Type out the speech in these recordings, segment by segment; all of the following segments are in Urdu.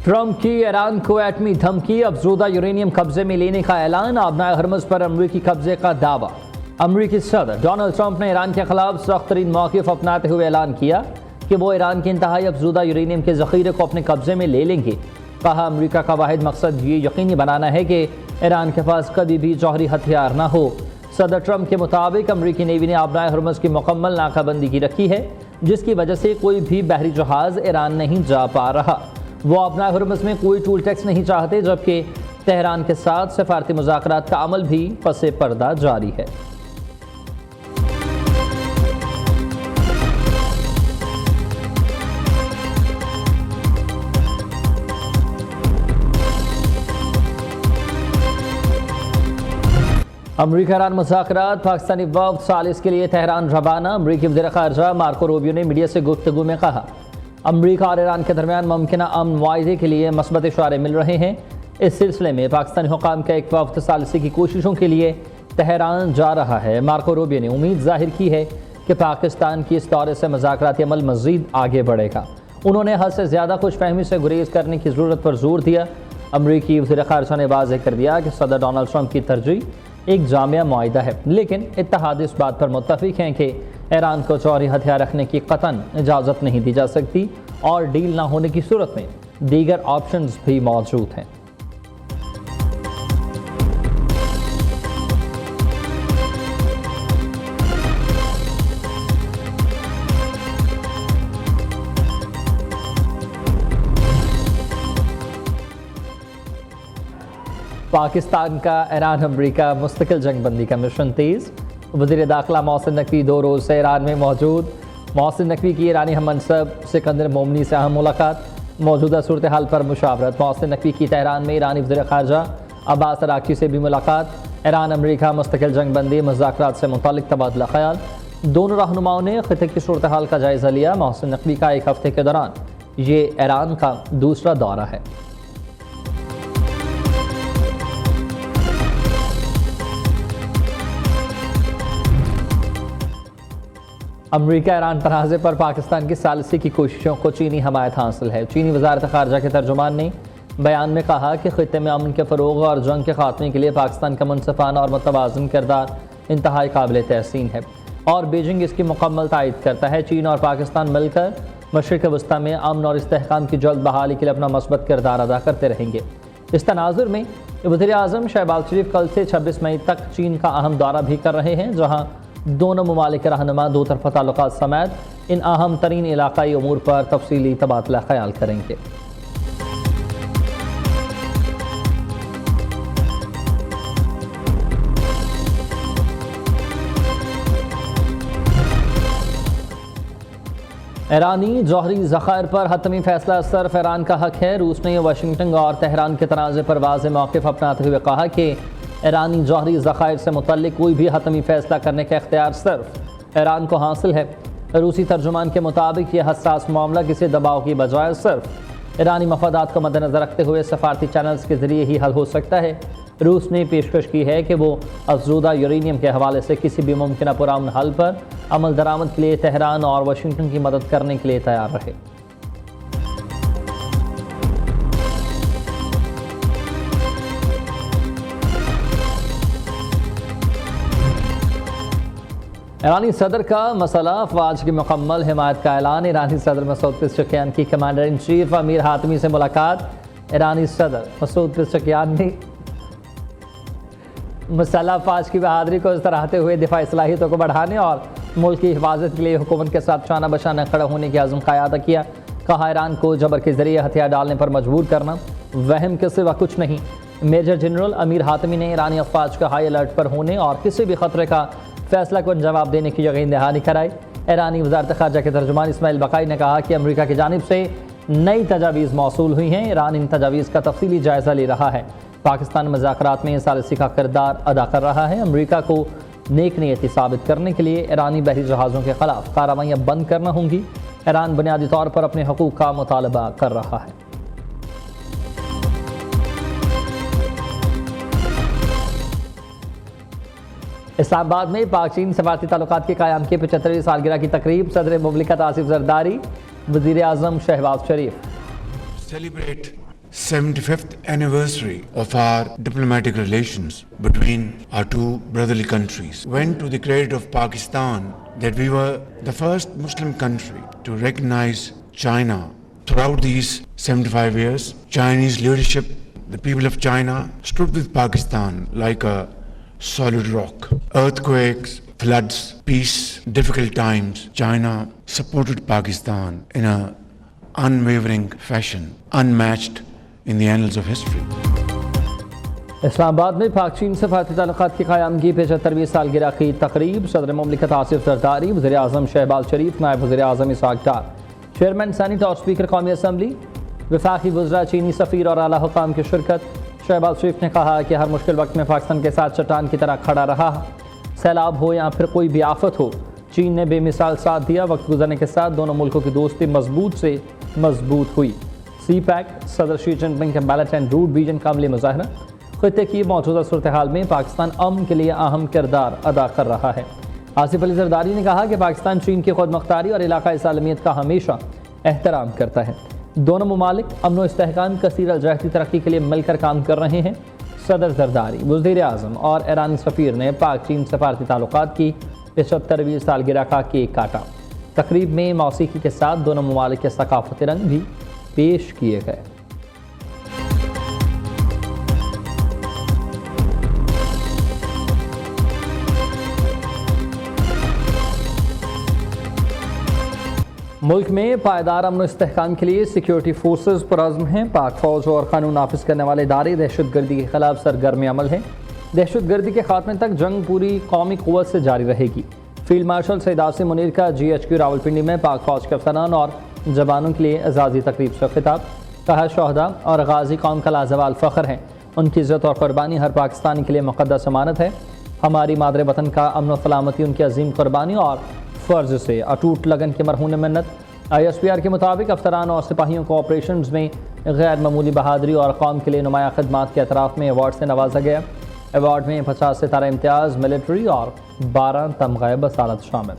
ٹرمپ کی ایران کو ایٹمی دھمکی، افزودہ یورینیم قبضے میں لینے کا اعلان، آبنائے ہرمز پر امریکی قبضے کا دعویٰ۔ امریکی صدر ڈونلڈ ٹرمپ نے ایران کے خلاف سخت ترین موقف اپناتے ہوئے اعلان کیا کہ وہ ایران کے انتہائی افزودہ یورینیم کے ذخیرے کو اپنے قبضے میں لے لیں گے۔ کہا امریکہ کا واحد مقصد یہ یقینی بنانا ہے کہ ایران کے پاس کبھی بھی جوہری ہتھیار نہ ہو۔ صدر ٹرمپ کے مطابق امریکی نیوی نے آبنائے ہرمز کی مکمل ناکہ بندی کی رکھی ہے، جس کی وجہ سے کوئی بھی بحری جہاز ایران نہیں جا پا رہا۔ وہ آبنائے ہرمز میں کوئی ٹول ٹیکس نہیں چاہتے، جبکہ تہران کے ساتھ سفارتی مذاکرات کا عمل بھی پس پردہ جاری ہے۔ امریکہ ایران مذاکرات، پاکستانی وفد ثالث کے لیے تہران روانہ۔ امریکی وزیر خارجہ مارکو روبیو نے میڈیا سے گفتگو میں کہا امریکہ اور ایران کے درمیان ممکنہ امن معاہدے کے لیے مثبت اشارے مل رہے ہیں۔ اس سلسلے میں پاکستانی حکام کا ایک وفد ثالثی کی کوششوں کے لیے تہران جا رہا ہے۔ مارکو روبیو نے امید ظاہر کی ہے کہ پاکستان کی اس دورے سے مذاکراتی عمل مزید آگے بڑھے گا۔ انہوں نے حد سے زیادہ خوش فہمی سے گریز کرنے کی ضرورت پر زور دیا۔ امریکی وزیر خارجہ نے واضح کر دیا کہ صدر ڈونلڈ ٹرمپ کی ترجیح ایک جامع معاہدہ ہے، لیکن اتحاد اس بات پر متفق ہیں کہ ایران کو جوہری ہتھیار رکھنے کی قطعاً اجازت نہیں دی جا سکتی اور ڈیل نہ ہونے کی صورت میں دیگر آپشنز بھی موجود ہیں۔ پاکستان کا ایران امریکہ مستقل جنگ بندی کا مشن تیز۔ وزیر داخلہ محسن نقوی 2 روز سے ایران میں موجود۔ محسن نقوی کی ایرانی ہم منصب سکندر مومنی سے اہم ملاقات، موجودہ صورتحال پر مشاورت۔ محسن نقوی کی تہران میں ایرانی وزیر خارجہ عباس عراقچی سے بھی ملاقات۔ ایران امریکہ مستقل جنگ بندی مذاکرات سے متعلق تبادلہ خیال۔ دونوں رہنماؤں نے خطے کی صورتحال کا جائزہ لیا۔ محسن نقوی کا ایک ہفتے کے دوران یہ ایران کا دوسرا دورہ ہے۔ امریکہ ایران تنازع پر پاکستان کی ثالثی کی کوششوں کو چینی حمایت حاصل ہے۔ چینی وزارت خارجہ کے ترجمان نے بیان میں کہا کہ خطے میں امن کے فروغ اور جنگ کے خاتمے کے لیے پاکستان کا منصفانہ اور متوازن کردار انتہائی قابل تحسین ہے اور بیجنگ اس کی مکمل تائید کرتا ہے۔ چین اور پاکستان مل کر مشرق وسطی میں امن اور استحکام کی جلد بحالی کے لیے اپنا مثبت کردار ادا کرتے رہیں گے۔ اس تناظر میں وزیر اعظم شہباز شریف کل سے 26 مئی تک چین کا اہم دورہ بھی کر رہے ہیں، جہاں دونوں ممالک کے رہنما دو طرفہ تعلقات سمیت ان اہم ترین علاقائی امور پر تفصیلی تبادلہ خیال کریں گے۔ ایرانی جوہری ذخائر پر حتمی فیصلہ صرف ایران کا حق ہے۔ روس نے واشنگٹن اور تہران کے تنازع پر واضح موقف اپناتے ہوئے کہا کہ ایرانی جوہری ذخائر سے متعلق کوئی بھی حتمی فیصلہ کرنے کا اختیار صرف ایران کو حاصل ہے۔ روسی ترجمان کے مطابق یہ حساس معاملہ کسی دباؤ کی بجائے صرف ایرانی مفادات کو مد نظر رکھتے ہوئے سفارتی چینلز کے ذریعے ہی حل ہو سکتا ہے۔ روس نے پیشکش کی ہے کہ وہ افزودہ یورینیم کے حوالے سے کسی بھی ممکنہ پرامن حل پر عمل درآمد کے لیے تہران اور واشنگٹن کی مدد کرنے کے لیے تیار رہے۔ ایرانی صدر کا مسئلہ افواج کی مکمل حمایت کا اعلان۔ ایرانی صدر مسعود پزشکیان کی commander in chief Amir Hatami سے ملاقات۔ ایرانی صدر مسعود پزشکیان نے مسلح افواج کی بہادری کو سراہتے ہوئے دفاعی صلاحیتوں کو بڑھانے اور ملک کی حفاظت کے لیے حکومت کے ساتھ شانہ بشانہ کھڑے ہونے کے عزم کا اعادہ کیا۔ کہا ایران کو جبر کے ذریعے ہتھیار ڈالنے پر مجبور کرنا وہم کے سوا کچھ نہیں۔ میجر جنرل امیر حاتمی نے ایرانی افواج کا ہائی الرٹ پر ہونے اور کسی بھی خطرے کا فیصلہ کن جواب دینے کی یقین دہانی کرائی۔ ایرانی وزارت خارجہ کے ترجمان اسماعیل بقائی نے کہا کہ امریکہ کی جانب سے نئی تجاویز موصول ہوئی ہیں۔ ایران ان تجاویز کا تفصیلی جائزہ لے رہا ہے۔ پاکستان مذاکرات میں ثالثی کا کردار ادا کر رہا ہے۔ امریکہ کو نیک نیتی ثابت کرنے کے لیے ایرانی بحری جہازوں کے خلاف کارروائیاں بند کرنا ہوں گی۔ ایران بنیادی طور پر اپنے حقوق کا مطالبہ کر رہا ہے۔ اسلام آباد میں پاک چین سفارتی تعلقات کے قیام کی 75ویں سالگرہ کی تقریب۔ صدر مملکت آصف زرداری، وزیر اعظم شہباز شریف۔ Celebrate 75th anniversary of our diplomatic relations between our two brotherly countries went to the credit of Pakistan that we were the first Muslim country to recognize China. Throughout these 75 years, Chinese leadership, the people of China, stood with Pakistan like a solid rock. Earthquakes, floods, peace, difficult times, China supported Pakistan in an unwavering fashion, unmatched in the annals of history. اسلام آباد میں پاک چین سفارتی تعلقات کی قیام کی 75ویں سالگرہ کی تقریب صدر مملکت آصف زرداری، وزیر اعظم شہباز شریف، نائب وزیر اعظم اسحاق ڈار، چیئرمین سینیٹ اور اسپیکر قومی اسمبلی، وفاقی وزراء، چینی سفیر اور اعلیٰ حکام کی شرکت۔ شہباز شریف نے کہا کہ ہر مشکل وقت میں پاکستان کے ساتھ چٹان کی طرح کھڑا رہا، سیلاب ہو یا پھر کوئی بھی آفت ہو، چین نے بے مثال ساتھ دیا۔ وقت گزرنے کے ساتھ دونوں ملکوں کی دوستی مضبوط سے مضبوط ہوئی۔ سی پیک، صدر شی جن پنگ کا بیلٹ اینڈ روٹ ویژن کا عملی مظاہرہ۔ خطے کی موجودہ صورتحال میں پاکستان امن کے لیے اہم کردار ادا کر رہا ہے۔ آصف علی زرداری نے کہا کہ پاکستان چین کی خود مختاری اور علاقائی سالمیت کا ہمیشہ احترام کرتا ہے۔ دونوں ممالک امن و استحکام، کثیر الجہتی ترقی کے لیے مل کر کام کر رہے ہیں۔ صدر زرداری، وزیر اعظم اور ایرانی سفیر نے پاک چین سفارتی تعلقات کی 75ویں سالگرہ کا کیک کاٹا۔ تقریب میں موسیقی کے ساتھ دونوں ممالک کے ثقافتی رنگ بھی پیش کیے گئے۔ ملک میں پائیدار امن و استحکام کے لیے سیکیورٹی فورسز پرعزم ہیں۔ پاک فوج اور قانون نافذ کرنے والے ادارے دہشت گردی کے خلاف سرگرم عمل ہیں۔ دہشت گردی کے خاتمے تک جنگ پوری قومی قوت سے جاری رہے گی۔ فیلڈ مارشل سید عاصم منیر کا GHQ راولپنڈی میں پاک فوج کے افسران اور جوانوں کے لیے اعزازی تقریب سے خطاب۔ کہا شہداء اور غازی قوم کا لازوال فخر ہیں، ان کی عزت اور قربانی ہر پاکستانی کے لیے مقدس امانت ہے۔ ہماری مادر وطن کا امن و سلامتی ان کی عظیم قربانی اور فرض سے اٹوٹ لگن کی مرہون منت۔ ISPR کے مطابق افسران اور سپاہیوں کو آپریشنز میں غیر معمولی بہادری اور قوم کے لیے نمایاں خدمات کے اعتراف میں ایوارڈ سے نوازا گیا۔ ایوارڈ میں 50 ستارہ امتیاز، ملٹری اور 12 تمغہ بصالت شامل۔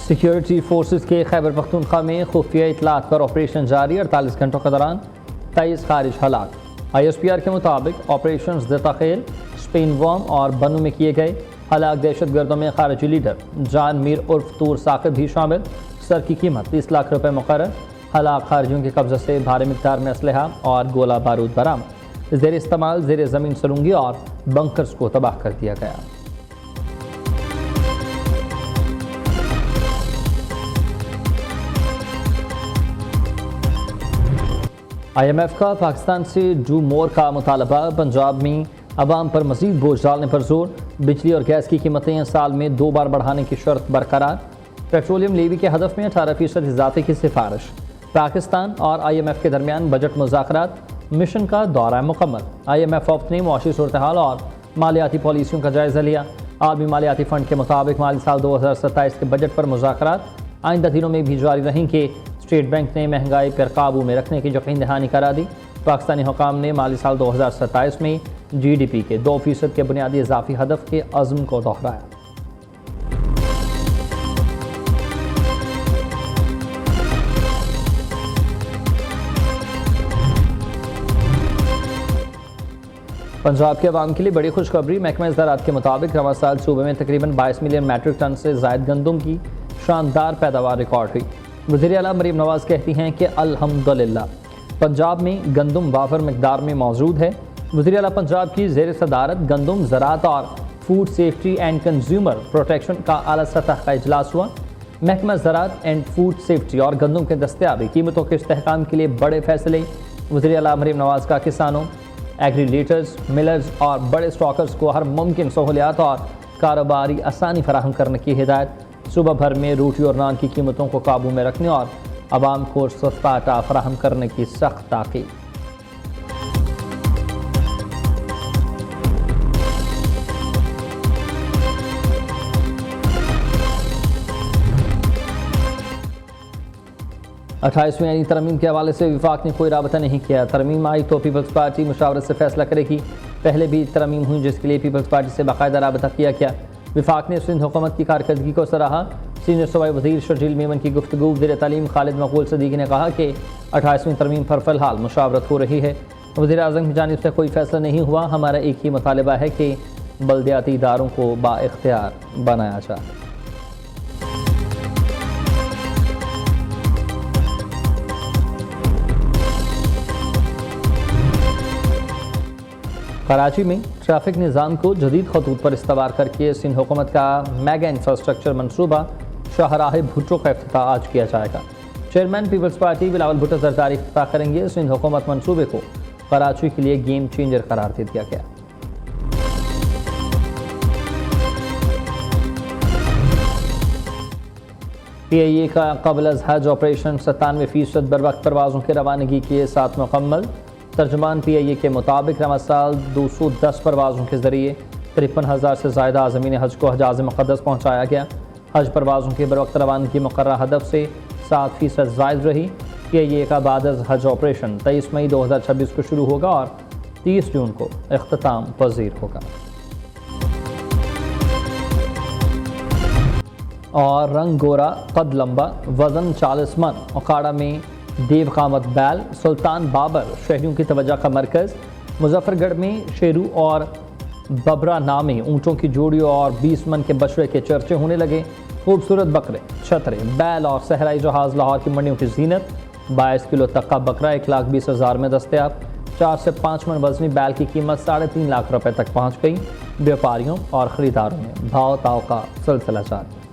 سیکیورٹی فورسز کے خیبر پختونخوا میں خفیہ اطلاعات پر آپریشن جاری، 48 گھنٹوں کے دوران 23 خارج ہلاک۔ ISPR کے مطابق آپریشنز دتا خیل، اسپین وارم اور بنو میں کیے گئے۔ ہلاک دہشت گردوں میں خارجی لیڈر جان میر عرف طور ثاقب بھی شامل۔ سر کی قیمت 30 لاکھ روپے مقرر۔ ہلاک خارجیوں کے قبضے سے بھاری مقدار میں اسلحہ اور گولہ بارود برآمد۔ زیر استعمال زیر زمین سرنگی اور بنکرز کو تباہ کر دیا گیا۔ IMF کا پاکستان سے ڈو مور کا مطالبہ۔ پنجاب میں عوام پر مزید بوجھ ڈالنے پر زور۔ بجلی اور گیس کی قیمتیں سال میں 2 بار بڑھانے کی شرط برقرار۔ پیٹرولیم لیوی کے ہدف میں 18% اضافے کی سفارش۔ پاکستان اور IMF کے درمیان بجٹ مذاکرات۔ مشن کا دورہ مکمل۔ IMF وفد نے معاشی صورتحال اور مالیاتی پالیسیوں کا جائزہ لیا۔ عالمی مالیاتی فنڈ کے مطابق مالی سال 2027 کے بجٹ پر مذاکرات آئندہ دنوں میں بھی جاری رہیں گے۔ اسٹیٹ بینک نے مہنگائی پر قابو میں رکھنے کی یقین دہانی کرا دی۔ پاکستانی حکام نے مالی سال 2027 میں GDP کے 2% کے بنیادی اضافی ہدف کے عزم کو دہرایا۔ پنجاب کے عوام کے لیے بڑی خوشخبری۔ محکمہ زراعت کے مطابق رواں سال صوبے میں تقریباً 22 ملین میٹرک ٹن سے زائد گندم کی شاندار پیداوار ریکارڈ ہوئی۔ وزیر اعلیٰ مریم نواز کہتی ہیں کہ الحمدللہ پنجاب میں گندم وافر مقدار میں موجود ہے۔ وزیر اعلیٰ پنجاب کی زیر صدارت گندم زراعت اور food safety and consumer protection کا اعلیٰ سطح کا اجلاس ہوا۔ محکمہ زراعت اینڈ فوڈ سیفٹی اور گندم کے دستیابی قیمتوں کے استحکام کے لیے بڑے فیصلے۔ وزیر اعلیٰ مریم نواز کا کسانوں، ایگریلیٹرز، ملرز اور بڑے اسٹاکرز کو ہر ممکن سہولیات اور کاروباری آسانی فراہم کرنے کی ہدایت۔ صوبہ بھر میں روٹی اور نان کی قیمتوں کو قابو میں رکھنے اور عوام کو سستا آٹا فراہم کرنے کی سخت تاکید۔ 28ویں آئینی ترمیم کے حوالے سے وفاق نے کوئی رابطہ نہیں کیا. ترمیم آئی تو پیپلز پارٹی مشاورت سے فیصلہ کرے گی. پہلے بھی ترمیم ہوئی جس کے لیے پیپلز پارٹی سے باقاعدہ رابطہ کیا گیا. وفاق نے سندھ حکومت کی کارکردگی کو سراہا. سینئر صوبائی وزیر شرجیل میمن کی گفتگو. وزیر تعلیم خالد مقبول صدیقی نے کہا کہ 28ویں ترمیم پر فی الحال مشاورت ہو رہی ہے. وزیر اعظم کی جانب سے کوئی فیصلہ نہیں ہوا. ہمارا ایک ہی مطالبہ ہے کہ بلدیاتی اداروں کو بااختیار بنایا جائے. کراچی میں ٹریفک نظام کو جدید خطوط پر استوار کر کے سندھ حکومت کا میگا انفراسٹرکچر منصوبہ شاہراہ بھٹو کا افتتاح آج کیا جائے گا. Chairman Peoples Party Bilawal Bhutto Zardari افتتاح کریں گے. سندھ حکومت منصوبے کو کراچی کے لیے گیم چینجر قرار دے دیا گیا. پی آئی اے کا قبل از حج آپریشن 97% بر وقت پروازوں کی روانگی کے ساتھ مکمل. ترجمان پی آئی اے کے مطابق رواں سال 210 پروازوں کے ذریعے 53,000 سے زائد عازمین حج کو حجاز مقدس پہنچایا گیا. حج پروازوں کی بر وقت روانگی مقررہ ہدف سے 7% زائد رہی. پی آئی اے کا بعد از حج آپریشن 23 مئی 2026 کو شروع ہوگا اور 30 جون کو اختتام پذیر ہوگا. اور رنگ گورا، قد لمبا، وزن 40 من، اکھاڑا میں دیو قامت بیل، سلطان بابر شہریوں کی توجہ کا مرکز. مظفر گڑھ میں شیرو اور ببرا نامی اونٹوں کی جوڑیوں اور 20 من کے بچڑے کے چرچے ہونے لگے. خوبصورت بکرے، چھترے، بیل اور صحرائی جہاز لاہور کی منڈیوں کی زینت. 22 کلو تک کا بکرا 1,20,000 میں دستیاب. 4 سے 5 من وزنی بیل کی قیمت 3.5 لاکھ روپے تک پہنچ گئی. بیوپاریوں اور خریداروں میں بھاؤ تاؤ کا سلسلہ جاری.